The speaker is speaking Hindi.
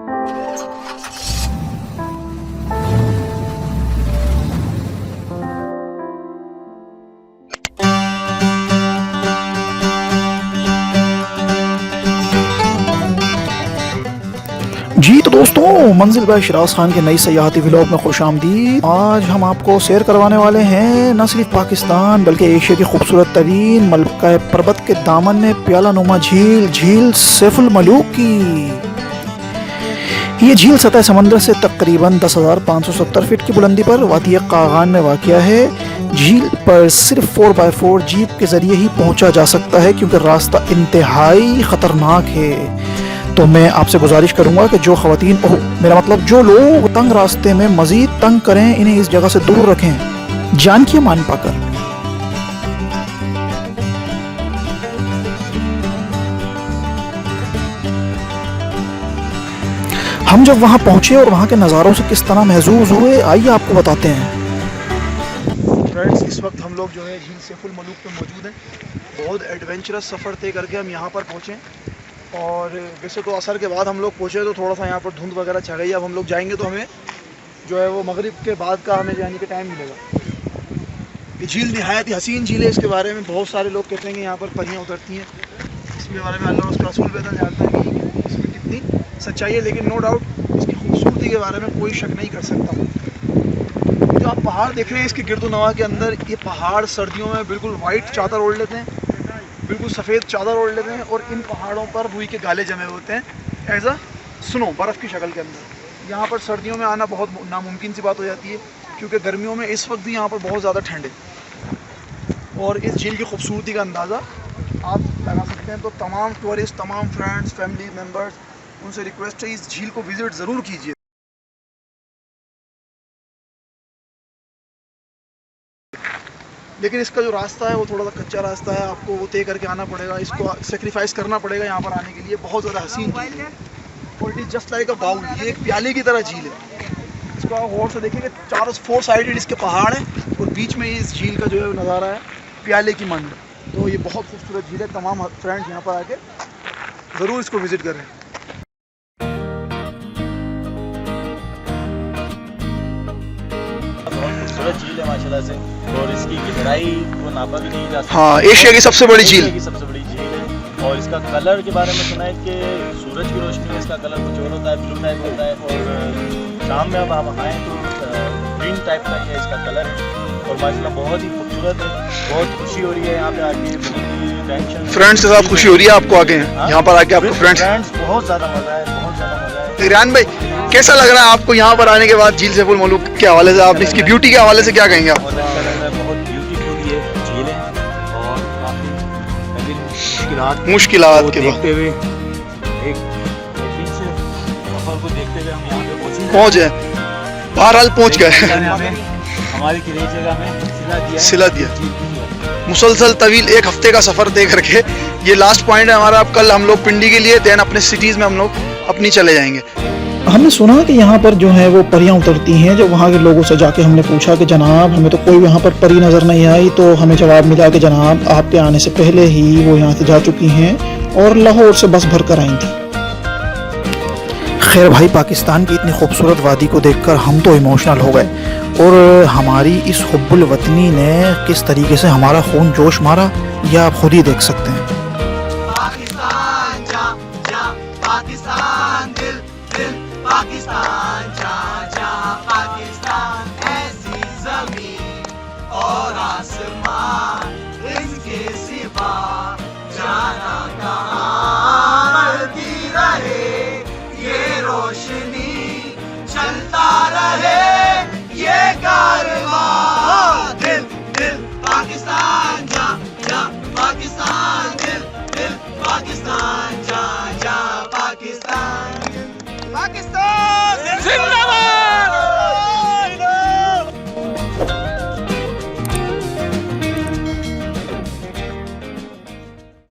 जी तो दोस्तों, मंजिल बाय शिराज खान के नई सयाहती व्लॉग में खुश आमदीद। आज हम आपको सैर करवाने वाले हैं न सिर्फ पाकिस्तान बल्कि एशिया की खूबसूरत तरीन मलका पर्वत के दामन में प्याला नुमा झील सैफुल मलूक की। ये झील सतह समंदर से तकरीबन 10,570 फीट की बुलंदी पर वादी कागान में वाक़िया है। झील पर सिर्फ 4x4 जीप के जरिए ही पहुंचा जा सकता है क्योंकि रास्ता इंतहाई ख़तरनाक है। तो मैं आपसे गुजारिश करूंगा कि जो ख़वातीन, मेरा मतलब जो लोग तंग रास्ते में मज़ीद तंग करें, इन्हें इस जगह से दूर रखें, जान की मान पाकर। हम जब वहां पहुंचे और वहां के नज़ारों से किस तरह महसूस हुए, आइए आपको बताते हैं। फ्रेंड्स, इस वक्त हम लोग जो है झील सैफुल मलूक पे मौजूद हैं। बहुत एडवेंचरस सफ़र तय करके हम यहाँ पर पहुँचे और वैसे तो असर के बाद हम लोग पहुँचे तो थोड़ा सा यहाँ पर धुंध वगैरह छा गई। अब हम लोग जाएंगे तो हमें जो है वो मगरिब के बाद का हमें जाने का टाइम मिलेगा। ये झील निहायत ही हसीन झील है। इसके बारे में बहुत सारे लोग कहते हैं कि यहाँ पर परियाँ उतरती हैं। इसके बारे में अल्लाह और उसका रसूल बेहतर जानता है कि इसमें कितनी सच्चाई है, लेकिन नो डाउट इसकी खूबसूरती के बारे में कोई शक नहीं कर सकता। जो आप पहाड़ देख रहे हैं इसके गिरदोनवा के अंदर, ये पहाड़ सर्दियों में बिल्कुल वाइट चादर ओढ़ लेते हैं, बिल्कुल सफ़ेद चादर ओढ़ लेते हैं और इन पहाड़ों पर रुई के गाले जमे होते हैं एज अ स्नो, बर्फ़ की शक्ल के अंदर। यहाँ पर सर्दियों में आना बहुत नामुमकिन सी बात हो जाती है क्योंकि गर्मियों में इस वक्त भी यहाँ पर बहुत ज़्यादा ठंड है। और इस झील की खूबसूरती का अंदाज़ा आप लगा सकते हैं। तो तमाम टूरिस्ट, तमाम फ्रेंड्स, फैमिली मेम्बर्स, उनसे रिक्वेस्ट है इस झील को विज़िट ज़रूर कीजिए। लेकिन इसका जो रास्ता है वो थोड़ा सा कच्चा रास्ता है, आपको वो तय करके आना पड़ेगा, इसको सेक्रीफाइस करना पड़ेगा यहाँ पर आने के लिए। बहुत ज़्यादा हसीन झील है और it is just like a bowl, ये एक प्याले की तरह झील है। इसको आप गौर से देखेंगे, चारों 4 साइडेड इसके पहाड़ हैं और बीच में इस झील का जो है नज़ारा है प्याले की मंड। तो ये बहुत खूबसूरत झील है। तमाम फ्रेंड्स यहाँ पर आके ज़रूर इसको विज़िट करें। झील है माशाल्लाह से, और इसकी गहराई को नापा भी नहीं जा सकता। हाँ, एशिया की सबसे बड़ी झील की सबसे बड़ी झील है। और इसका कलर के बारे में सुना है कि सूरज की रोशनी में इसका कलर कुछ और होता है, ब्लू टाइप होता है, और शाम में अब हम आएँ तो ग्रीन टाइप का ही इसका कलर है। और माशाल्लाह बहुत ही खूबसूरत है। बहुत खुशी हो रही है यहाँ पे आके, टेंशन फ्रेंड्स के साथ खुशी हो रही है आपको आके यहाँ पर आके। आपको फ्रेंड्स बहुत ज़्यादा मज़ा है, बहुत ज़्यादा मज़ा है। ईरान भाई, कैसा लग रहा है आपको यहाँ पर आने के बाद झील सैफुल मलूक के हवाले से? आप इसकी ब्यूटी के हवाले से क्या कहेंगे आप? बहुत अच्छा लग रहा है, बहुत ब्यूटीफुल ये झील है और काफ़ी मुश्किलात के देखते हुए, एक सफर को देखते हुए हम यहाँ पे पहुँचे। बहरहाल पहुँच गए। हमारी जगह में सिला दिया। मुसलसल तवील 1 हफ्ते का सफ़र तय करके ये लास्ट पॉइंट है हमारा। अब कल हम लोग पिंडी के लिए, देन अपने सिटीज़ में हम लोग अपनी चले जाएंगे। हमने सुना कि यहाँ पर जो है वो परियां उतरती हैं। जब वहाँ के लोगों से जाके हमने पूछा कि जनाब हमें तो कोई यहाँ पर परी नज़र नहीं आई, तो हमें जवाब मिला कि जनाब आपके आने से पहले ही वो यहाँ से जा चुकी हैं और लाहौर से बस भर कर आई थी। खैर भाई, पाकिस्तान की इतनी खूबसूरत वादी को देखकर हम तो इमोशनल हो गए और हमारी इस हुब्बुल वतनी ने किस तरीके से हमारा खून जोश मारा, यह आप खुद ही देख सकते हैं। पाकिस्तान जा जा, पाकिस्तान दिल दिल, पाकिस्तान जा जा, पाकिस्तान ऐसी ज़मीन और आसमान, इसके सिवा जाना कहाँ की रहे, ये रोशनी चलता रहे ये कारवां। दिल दिल पाकिस्तान जा जा, पाकिस्तान दिल दिल, पाकिस्तान जा जा, पाकिस्तान।